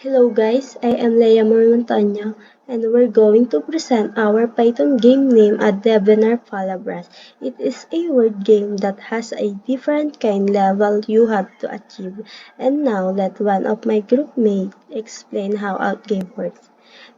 Hello guys, I am Leia Montaño and we're going to present our Python game named Adevenar Palabras. It is a word game that has a different kind level you have to achieve. And now let one of my group mates explain how our game works.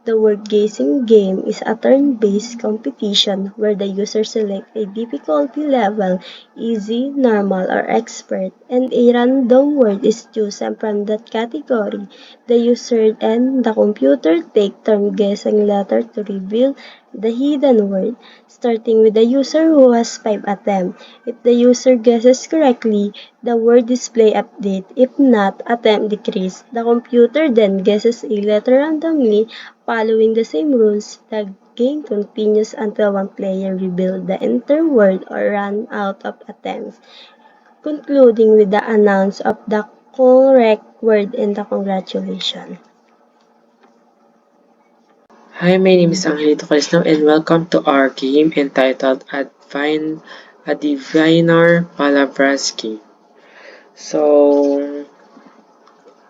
The word gazing game is a turn-based competition where the user selects a difficulty level, easy, normal, or expert, and a random word is chosen from that category. The user and the computer take turn guessing letter to reveal the hidden word, starting with the user who has 5 attempts. If the user guesses correctly, the word display update. If not, attempt decrease. The computer then guesses a letter randomly following the same rules. The game continues until one player reveals the entire word or run out of attempts, concluding with the announce of the correct word and the congratulations. Hi, my name is Angelito Calisno and welcome to our game entitled Adivinar Palabras Game. So,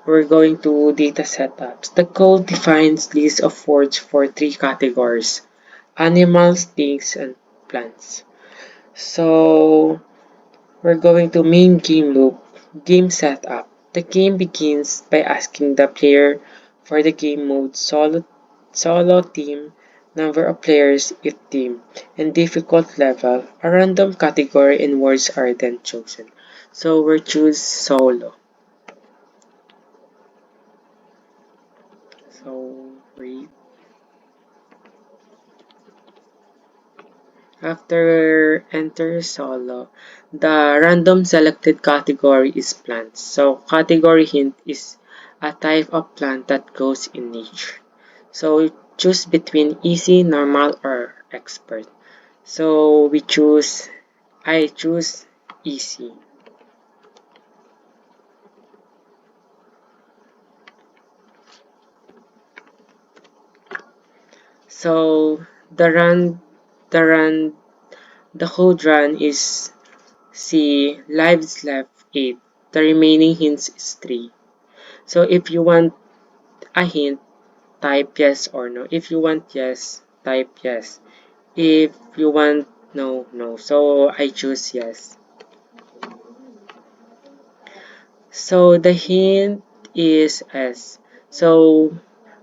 we're going to data setups. The code defines list of words for 3 categories: animals, things, and plants. So, we're going to main game loop, game setup. The game begins by asking the player for the game mode solo team, number of players if team, and difficult level. A random category and words are then chosen. So we choose solo. So wait. After enter solo, the random selected category is plants. So category hint is a type of plant that grows in nature. So choose between easy, normal, or expert. So I choose easy. So the run, the code run is C, lives left 8. The remaining hints is 3. So if you want a hint, type yes or no. If you want yes, type yes. If you want no, no. So I choose yes. So the hint is S. So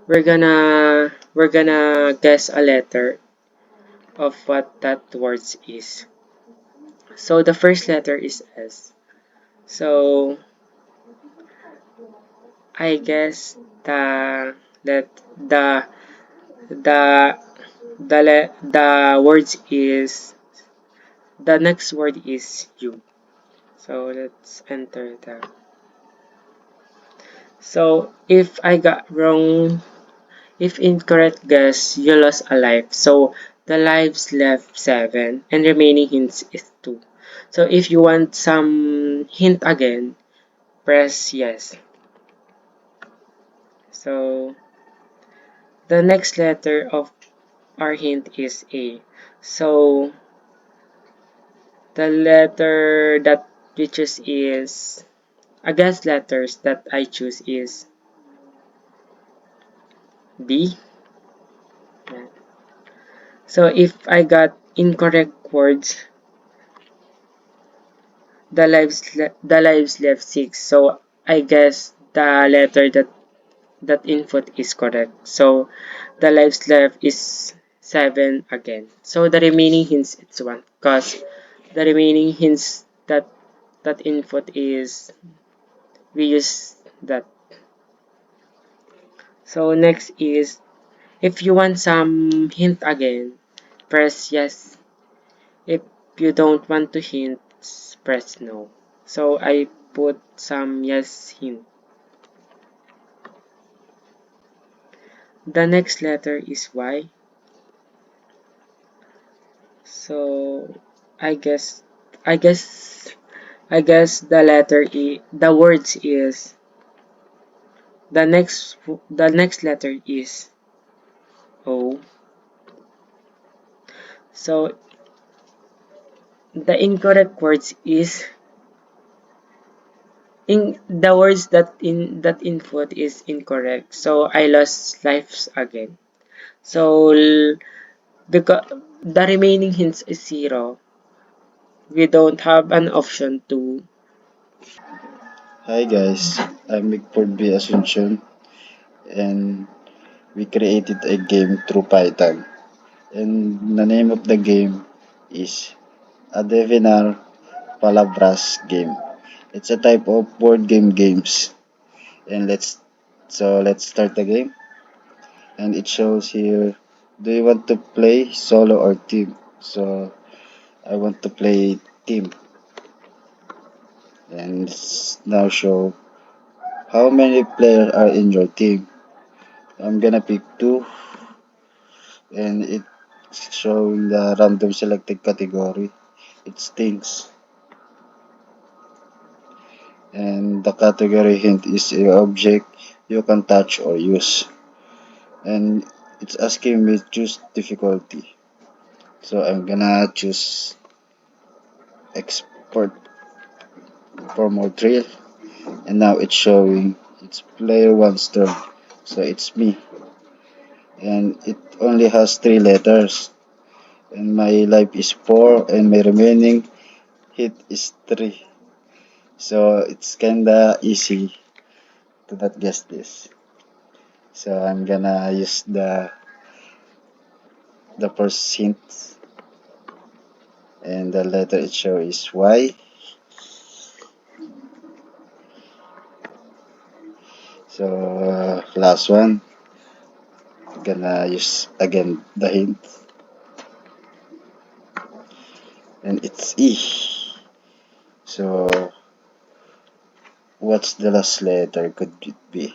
we're gonna guess a letter of what that words is. So the first letter is S. So I guess that the the words is the next word is you. So let's enter that. So if I got wrong, if incorrect guess, you lost a life. So the lives left 7 and remaining hints is 2. So if you want some hint again, press yes. So the next letter of our hint is A. So the letter that we choose is, I guess letters that I choose is B. So if I got incorrect words, the lives left 6. So I guess the letter that input is correct. So the lives left is 7 again. So the remaining hints it's 1 because the remaining hints that input is we use that. So next is if you want some hint again, press yes. If you don't want to hint, press no. So I put some yes hint. The next letter is Y. So I guess I guess I guess the words is the next letter is O. So the incorrect words is in the words that input is incorrect. So I lost lives again. So because the remaining hints is 0, we don't have an option to. Hi guys, I'm Mickford B. Asuncion and we created a game through Python. And the name of the game is Adevinar Palabras game. It's a type of board games. And let's start the game. And it shows here, do you want to play solo or team? So I want to play team. And it's now show how many players are in your team. I'm gonna pick two and it's showing the random selected category. It stinks. And the category hint is a object you can touch or use. And it's asking me choose difficulty. So I'm gonna choose export for more thrill. And now it's showing it's player one's turn. So it's me. And it only has 3 letters. And my life is 4 and my remaining hit is 3. So it's kinda easy to not guess this. So I'm gonna use the first hint and the letter it shows is Y. So last one, gonna use again the hint and it's E. So what's the last letter could it be?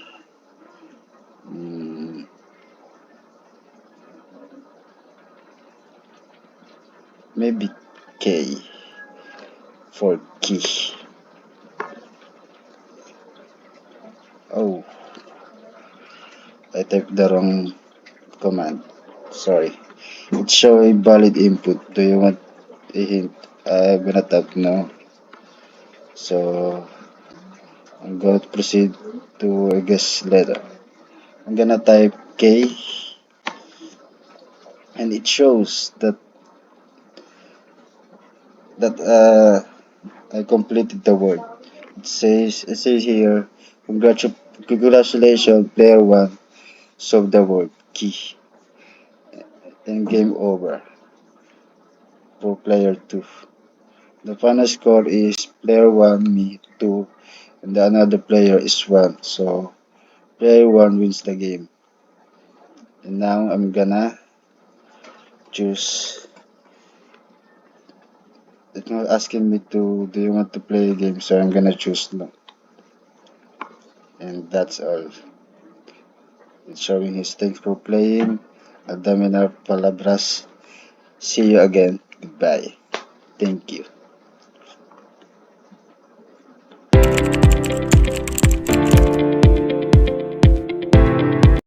Mm, maybe K for key. Oh, I typed the wrong command. Sorry. It's showing valid input. Do you want a hint? I'm gonna type no. So I'm going to proceed to a guess letter. I'm gonna type K and it shows that I completed the word. It says here congratulations player one solved the word key and game over for player two. The final score is player one me two and the another player is one. So player one wins the game. And now I'm gonna choose. It's not asking me to do you want to play a game, so I'm gonna choose no. And that's all. It's showing his thanks for playing. Adaminar Palabras. See you again. Goodbye. Thank you.